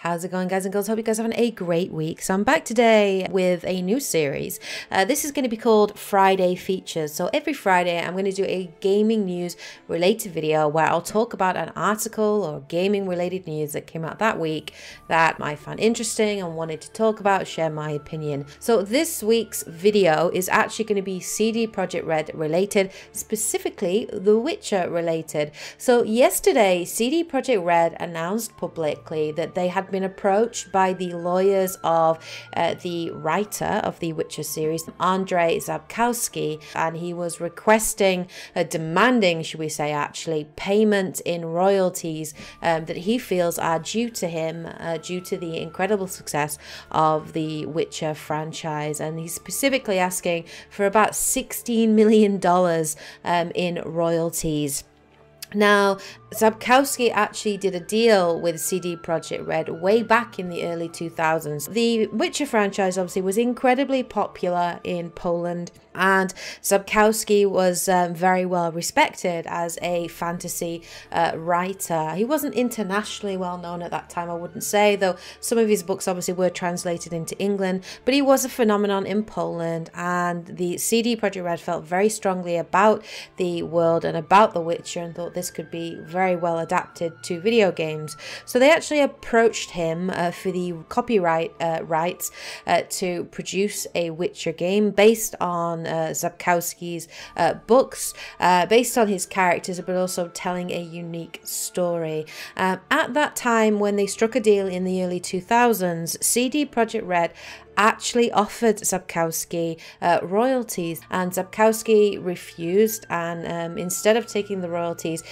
How's it going, guys and girls? Hope you guys are having a great week. So I'm back today with a new series. This is going to be called Friday Features. So every Friday I'm going to do a gaming news related video where I'll talk about an article or gaming related news that came out that week that I found interesting and wanted to talk about, share my opinion. So this week's video is actually going to be CD Projekt Red related, specifically The Witcher related. So yesterday CD Projekt Red announced publicly that they had been approached by the lawyers of the writer of the Witcher series, Andrzej Sapkowski, and he was requesting, demanding, should we say actually, payment in royalties that he feels are due to him due to the incredible success of the Witcher franchise. And he's specifically asking for about $16 million in royalties. Now, Sapkowski actually did a deal with CD Projekt Red way back in the early 2000s. The Witcher franchise obviously was incredibly popular in Poland, and Sapkowski was very well respected as a fantasy writer. He wasn't internationally well known at that time, I wouldn't say, though some of his books obviously were translated into England, but he was a phenomenon in Poland, and the CD Projekt Red felt very strongly about the world and about The Witcher and thought this could be very well adapted to video games. So they actually approached him for the copyright rights to produce a Witcher game based on Sapkowski's books, based on his characters, but also telling a unique story. At that time, when they struck a deal in the early 2000s, CD Projekt Red actually offered Sapkowski royalties, and Sapkowski refused, and instead of taking the royalties,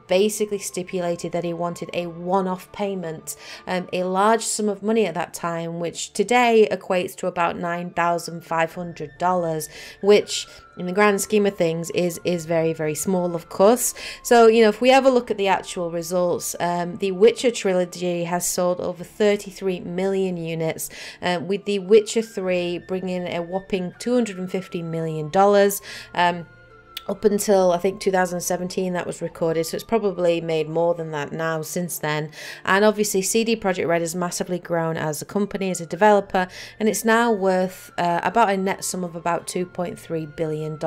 basically stipulated that he wanted a one-off payment, a large sum of money at that time, which today equates to about $9,500, which in the grand scheme of things is very, very small, of course. So, you know, if we have a look at the actual results, the Witcher trilogy has sold over 33 million units, with the Witcher 3 bringing a whopping $250 million. Up until, I think, 2017 that was recorded, so it's probably made more than that now since then. And obviously CD Projekt Red has massively grown as a company, as a developer, and it's now worth about a net sum of about $2.3 billion.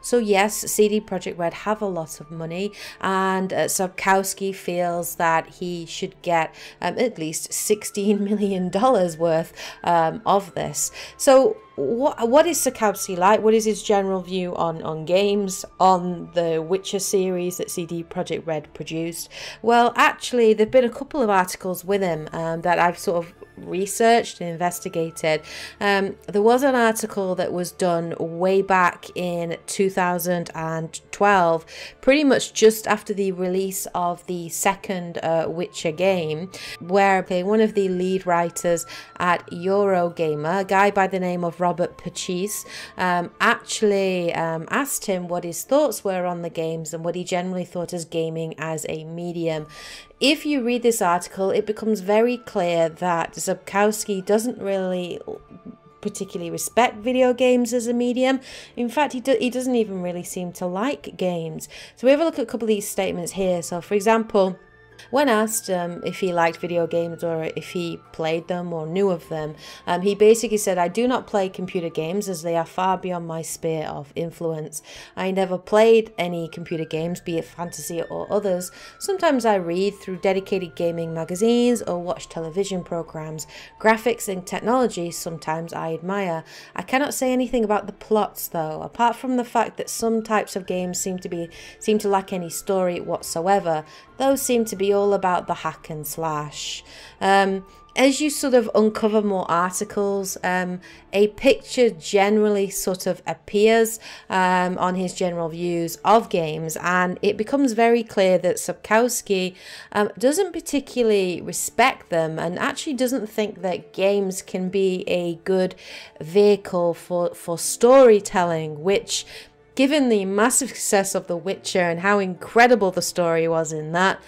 So yes, CD Projekt Red have a lot of money, and Sapkowski feels that he should get at least $16 million worth of this. So what is Sapkowski like? What is his general view on games, on the Witcher series that CD Projekt Red produced? Well, actually, there have been a couple of articles with him that I've sort of researched and investigated. There was an article that was done way back in 2012, pretty much just after the release of the second Witcher game, where one of the lead writers at Eurogamer, a guy by the name of Robert Pachis, actually asked him what his thoughts were on the games and what he generally thought as gaming as a medium. If you read this article, it becomes very clear that Sapkowski doesn't really particularly respect video games as a medium. In fact, he doesn't even really seem to like games. So we have a look at a couple of these statements here. So for example, when asked if he liked video games or if he played them or knew of them, he basically said, "I do not play computer games as they are far beyond my sphere of influence. I never played any computer games, be it fantasy or others. Sometimes I read through dedicated gaming magazines or watch television programs. Graphics and technology sometimes I admire. I cannot say anything about the plots though, apart from the fact that some types of games seem to lack any story whatsoever. Those seem to be all about the hack and slash." As you sort of uncover more articles, a picture generally sort of appears on his general views of games, and it becomes very clear that Sapkowski doesn't particularly respect them and actually doesn't think that games can be a good vehicle for storytelling, which, given the massive success of The Witcher and how incredible the story was in that,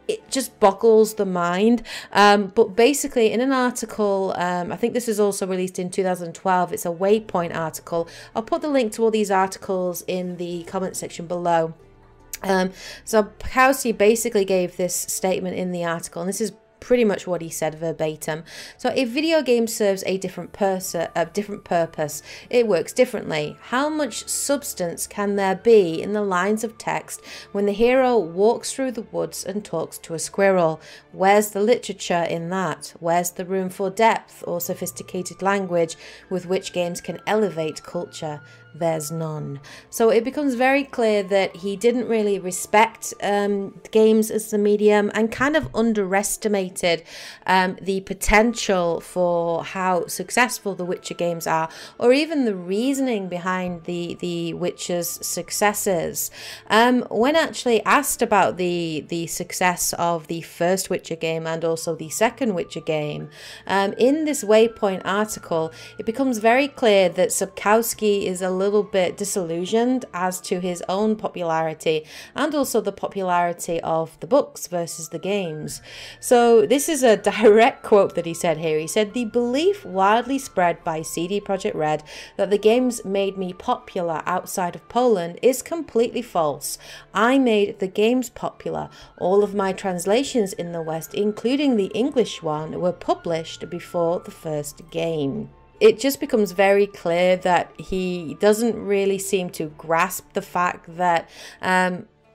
it just boggles the mind. But basically, in an article, I think this was also released in 2012, it's a Waypoint article. I'll put the link to all these articles in the comment section below. So Sapkowski basically gave this statement in the article, and this is pretty much what he said verbatim. So a video game serves a different purpose. It works differently. How much substance can there be in the lines of text when the hero walks through the woods and talks to a squirrel? Where's the literature in that? Where's the room for depth or sophisticated language with which games can elevate culture? There's none. So it becomes very clear that he didn't really respect games as the medium, and kind of underestimated the potential for how successful the Witcher games are, or even the reasoning behind the Witcher's successes. When actually asked about the success of the first Witcher game and also the second Witcher game, in this Waypoint article, it becomes very clear that Sapkowski is a little bit disillusioned as to his own popularity and also the popularity of the books versus the games. So this is a direct quote that he said here. He said, "The belief widely spread by CD Projekt Red that the games made me popular outside of Poland is completely false. I made the games popular. All of my translations in the West, including the English one, were published before the first game." It just becomes very clear that he doesn't really seem to grasp the fact that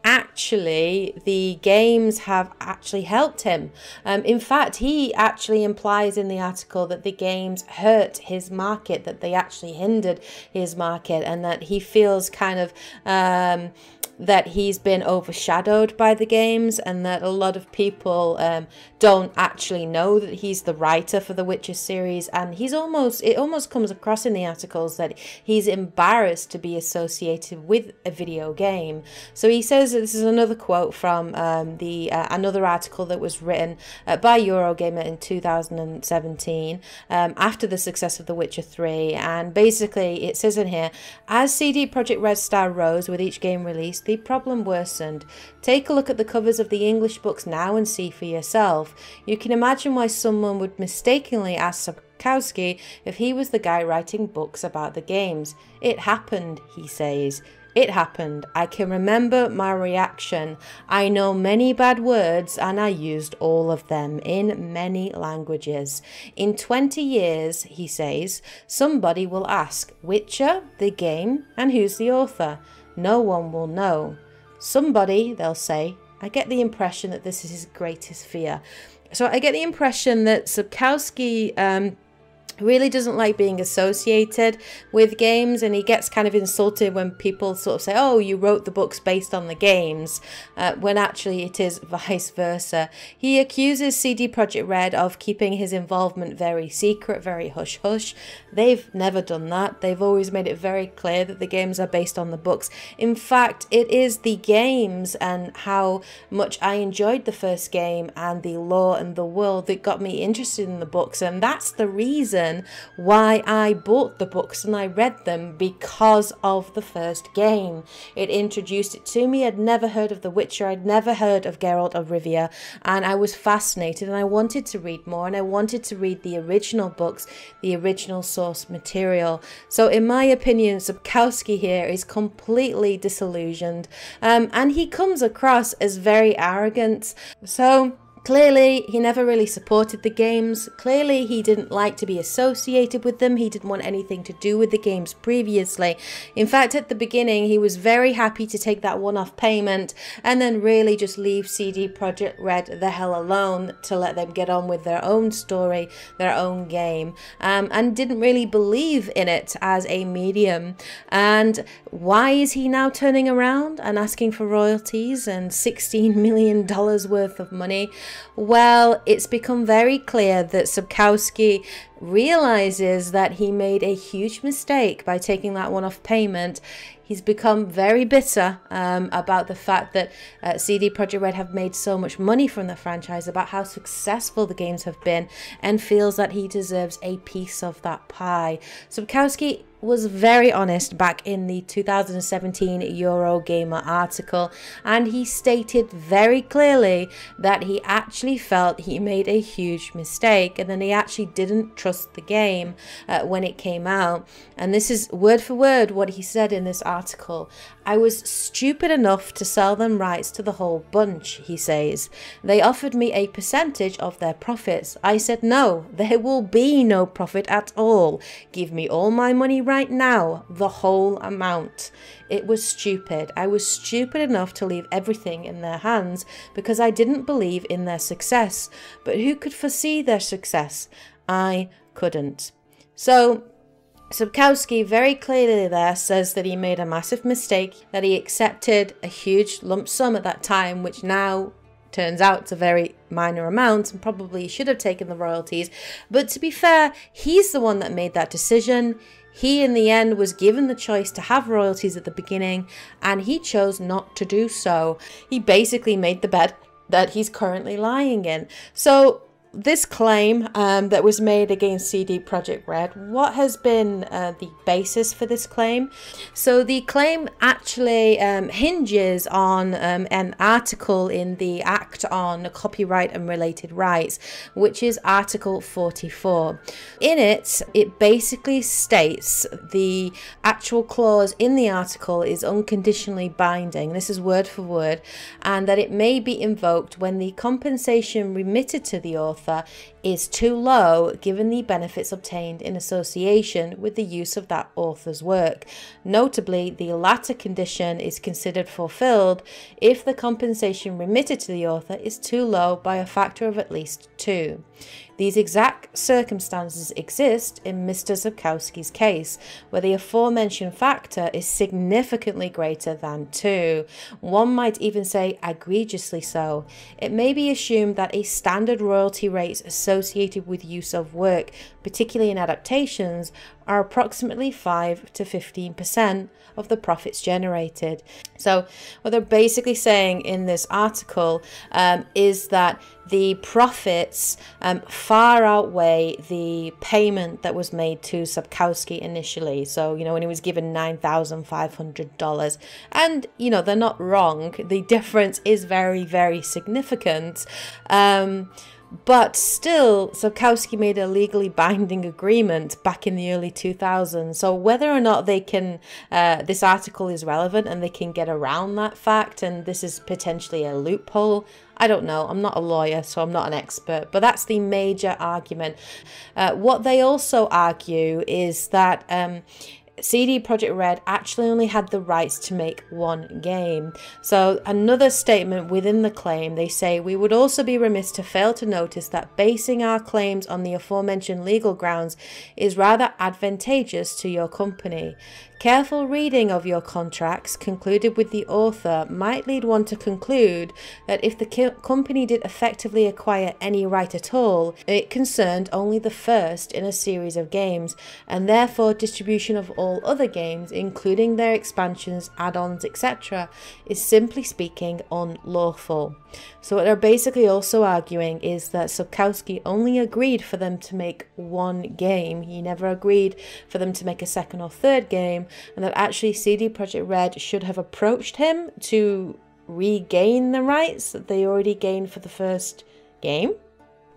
actually the games have actually helped him. In fact, he actually implies in the article that the games hurt his market, that they actually hindered his market, and that he feels kind of that he's been overshadowed by the games, and that a lot of people don't actually know that he's the writer for the Witcher series, and it almost comes across in the articles that he's embarrassed to be associated with a video game. So he says, this is another quote from another article that was written by Eurogamer in 2017 after the success of The Witcher 3, and basically it says in here, as CD Projekt Red star rose with each game released, the problem worsened. Take a look at the covers of the English books now and see for yourself. You can imagine why someone would mistakenly ask Sapkowski if he was the guy writing books about the games. It happened, he says. It happened. I can remember my reaction. I know many bad words and I used all of them in many languages. In 20 years, he says, somebody will ask, Witcher, the game, and who's the author? No one will know. Somebody, they'll say. I get the impression that this is his greatest fear. So I get the impression that Sapkowski really doesn't like being associated with games, and he gets kind of insulted when people sort of say, oh, you wrote the books based on the games, when actually it is vice versa. He accuses CD Projekt Red of keeping his involvement very secret, very hush-hush. They've never done that. They've always made it very clear that the games are based on the books. In fact, it is the games and how much I enjoyed the first game and the lore and the world that got me interested in the books, and that's the reason why I bought the books and I read them, because of the first game. It introduced it to me. I'd never heard of The Witcher, I'd never heard of Geralt of Rivia, and I was fascinated and I wanted to read more, and I wanted to read the original books, the original source material. So in my opinion, Sapkowski here is completely disillusioned, and he comes across as very arrogant. So clearly, he never really supported the games. Clearly, he didn't like to be associated with them. He didn't want anything to do with the games previously. In fact, at the beginning, he was very happy to take that one-off payment and then really just leave CD Projekt Red the hell alone to let them get on with their own story, their own game, and didn't really believe in it as a medium. And why is he now turning around and asking for royalties and $16 million worth of money? Well, it's become very clear that Sapkowski realizes that he made a huge mistake by taking that one-off payment. He's become very bitter about the fact that CD Projekt Red have made so much money from the franchise, about how successful the games have been, and feels that he deserves a piece of that pie. Sapkowski was very honest back in the 2017 Eurogamer article, and he stated very clearly that he actually felt he made a huge mistake, and then he actually didn't trust the game when it came out. And this is word for word what he said in this article. article. I was stupid enough to sell them rights to the whole bunch, he says. They offered me a percentage of their profits. I said no, there will be no profit at all. Give me all my money right now, the whole amount. It was stupid. I was stupid enough to leave everything in their hands because I didn't believe in their success. But who could foresee their success? I couldn't. So Sapkowski very clearly there says that he made a massive mistake, that he accepted a huge lump sum at that time, which now turns out it's a very minor amount and probably should have taken the royalties. But to be fair, he's the one that made that decision. He in the end was given the choice to have royalties at the beginning and he chose not to do so. He basically made the bed that he's currently lying in. So this claim that was made against CD Projekt Red, what has been the basis for this claim? So the claim actually hinges on an article in the Act on Copyright and Related Rights, which is Article 44. In it, it basically states the actual clause in the article is unconditionally binding, this is word for word, and that it may be invoked when the compensation remitted to the author is too low given the benefits obtained in association with the use of that author's work. Notably, the latter condition is considered fulfilled if the compensation remitted to the author is too low by a factor of at least 2. These exact circumstances exist in Mr. Sapkowski's case, where the aforementioned factor is significantly greater than 2. One might even say egregiously so. It may be assumed that a standard royalty rates associated with use of work, particularly in adaptations, are approximately 5 to 15% of the profits generated. So what they're basically saying in this article is that the profits far outweigh the payment that was made to Sapkowski initially. So, you know, when he was given $9,500, and, you know, they're not wrong. The difference is very, very significant. But still, Sapkowski made a legally binding agreement back in the early 2000s. So whether or not they can, this article is relevant and they can get around that fact, and this is potentially a loophole, I don't know. I'm not a lawyer, so I'm not an expert, but that's the major argument. What they also argue is that CD Projekt Red actually only had the rights to make one game. So another statement within the claim, they say, we would also be remiss to fail to notice that basing our claims on the aforementioned legal grounds is rather advantageous to your company. Careful reading of your contracts concluded with the author might lead one to conclude that if the company did effectively acquire any right at all, it concerned only the first in a series of games, and therefore distribution of all other games, including their expansions, add-ons, etc., is simply speaking unlawful. So what they're basically also arguing is that Sapkowski only agreed for them to make one game. He never agreed for them to make a second or third game, and that actually CD Projekt Red should have approached him to regain the rights that they already gained for the first game,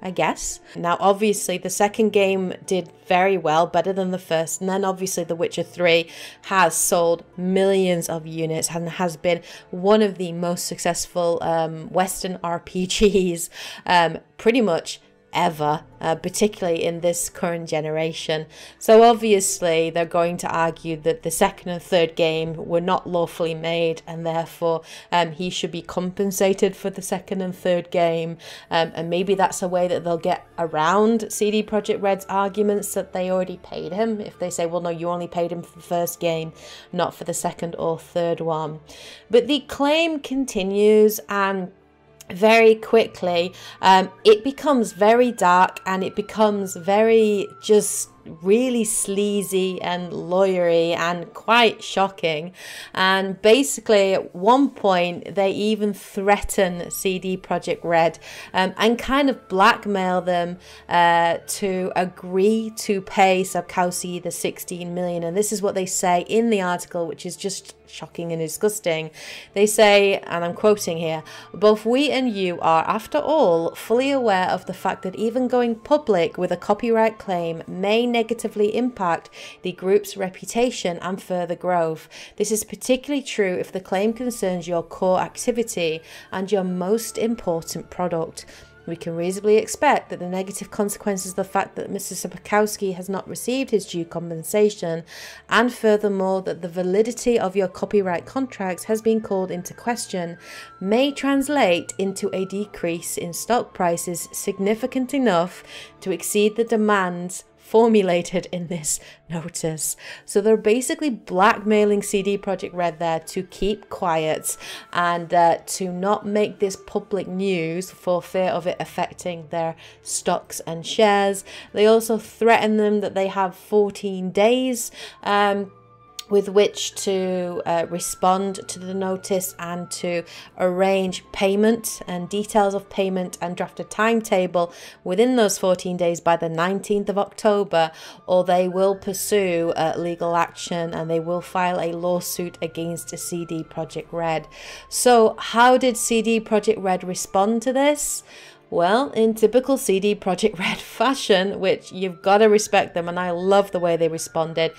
I guess. Now, obviously, the second game did very well, better than the first. And then, obviously, The Witcher 3 has sold millions of units and has been one of the most successful Western RPGs pretty much ever, particularly in this current generation. So obviously they're going to argue that the second and third game were not lawfully made, and therefore he should be compensated for the second and third game, and maybe that's a way that they'll get around CD Projekt Red's arguments that they already paid him. If they say, well, no, you only paid him for the first game, not for the second or third one. But the claim continues, and very quickly it becomes very dark, and it becomes very just really sleazy and lawyery and quite shocking. And basically at one point they even threaten CD Projekt Red and kind of blackmail them to agree to pay Sapkowski the 16 million. And this is what they say in the article, which is just shocking and disgusting. They say, and I'm quoting here, both we and you are, after all, fully aware of the fact that even going public with a copyright claim may negatively impact the group's reputation and further growth. This is particularly true if the claim concerns your core activity and your most important product. We can reasonably expect that the negative consequences of the fact that Mr. Sapkowski has not received his due compensation, and furthermore that the validity of your copyright contracts has been called into question, may translate into a decrease in stock prices significant enough to exceed the demands formulated in this notice. So they're basically blackmailing CD Projekt Red there to keep quiet and to not make this public news for fear of it affecting their stocks and shares. They also threaten them that they have 14 days with which to respond to the notice and to arrange payment and details of payment and draft a timetable within those 14 days by the 19th of October, or they will pursue legal action and they will file a lawsuit against CD Projekt Red. So how did CD Projekt Red respond to this? Well, in typical CD Projekt Red fashion, which you've got to respect them, and I love the way they responded,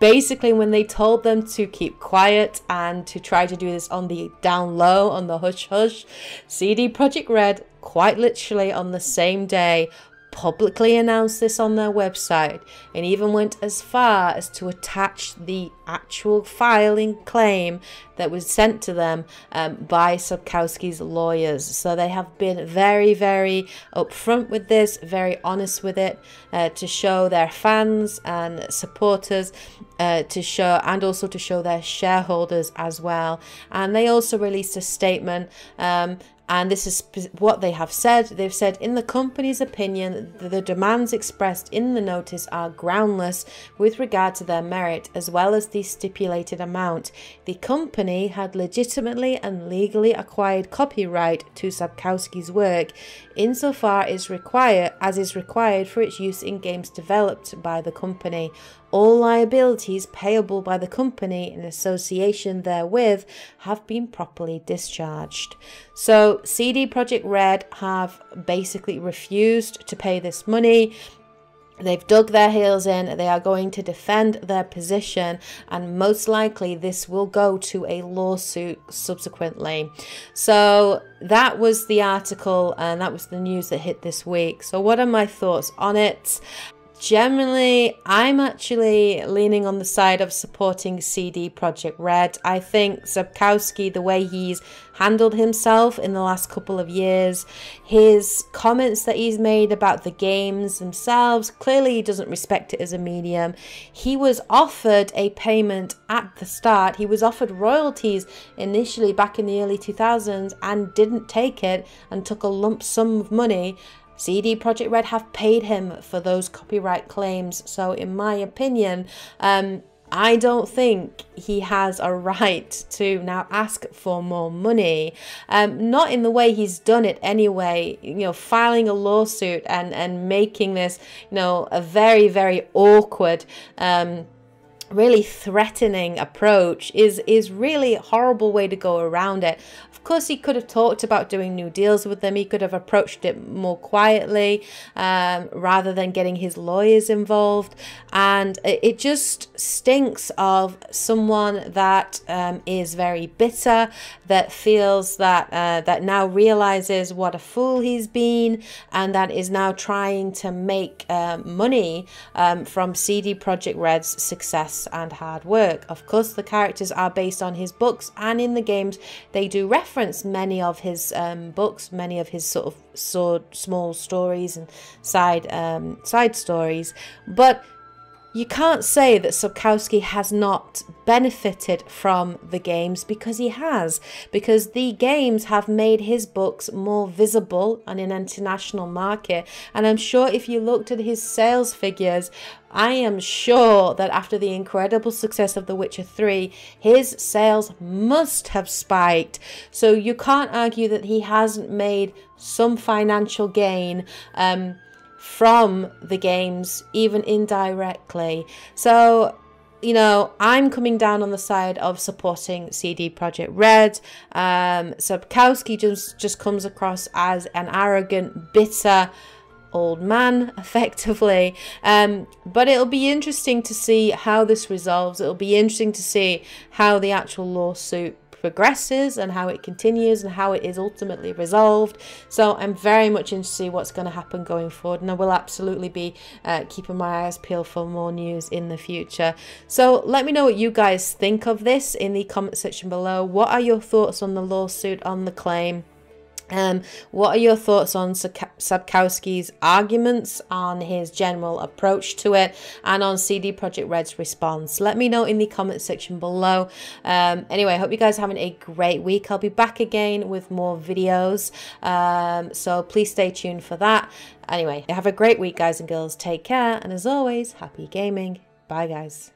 basically when they told them to keep quiet and to try to do this on the down low, on the hush hush, CD Projekt Red quite literally on the same day publicly announced this on their website, and even went as far as to attach the actual filing claim that was sent to them by Sapkowski's lawyers. So they have been very, very upfront with this, very honest with it, to show their fans and supporters, to show, and also to show their shareholders as well. And they also released a statement, and this is what they have said. They've said, in the company's opinion, the demands expressed in the notice are groundless with regard to their merit, as well as the stipulated amount. The company had legitimately and legally acquired copyright to Sapkowski's work, insofar as is required for its use in games developed by the company. All liabilities payable by the company in association therewith have been properly discharged. So CD Projekt Red have basically refused to pay this money. They've dug their heels in. They are going to defend their position, and most likely this will go to a lawsuit subsequently. So that was the article, and that was the news that hit this week. So what are my thoughts on it? Generally, I'm actually leaning on the side of supporting CD Projekt Red. I think Sapkowski, the way he's handled himself in the last couple of years, his comments that he's made about the games themselves, clearly he doesn't respect it as a medium. He was offered a payment at the start. He was offered royalties initially back in the early 2000s and didn't take it and took a lump sum of money. CD Projekt Red have paid him for those copyright claims. So in my opinion, I don't think he has a right to now ask for more money. Not in the way he's done it anyway, you know, filing a lawsuit and making this, you know, a very, very awkward, really threatening approach is really a horrible way to go around it. Of course, he could have talked about doing new deals with them. He could have approached it more quietly rather than getting his lawyers involved. And it just stinks of someone that is very bitter, that feels that that now realizes what a fool he's been, and that is now trying to make money from CD Projekt Red's success and hard work. Of course, the characters are based on his books, and in the games they do reference many of his books, many of his sort of small stories and side stories, but you can't say that Sapkowski has not benefited from the games, because he has, because the games have made his books more visible on an international market. And I'm sure if you looked at his sales figures, I am sure that after the incredible success of The Witcher 3, his sales must have spiked. So you can't argue that he hasn't made some financial gain from the games, even indirectly. So, you know, I'm coming down on the side of supporting CD Projekt Red. Sapkowski just comes across as an arrogant, bitter, old man effectively. But it'll be interesting to see how this resolves. It'll be interesting to see how the actual lawsuit progresses and how it continues and how it is ultimately resolved. So I'm very much interested to see what's going to happen going forward, and I will absolutely be keeping my eyes peeled for more news in the future. So let me know what you guys think of this in the comment section below. What are your thoughts on the lawsuit, on the claim? What are your thoughts on Sapkowski's arguments, on his general approach to it, and on CD Projekt Red's response? Let me know in the comment section below. Anyway, I hope you guys are having a great week. I'll be back again with more videos, so please stay tuned for that. Anyway, have a great week, guys and girls. Take care, and as always, happy gaming. Bye, guys.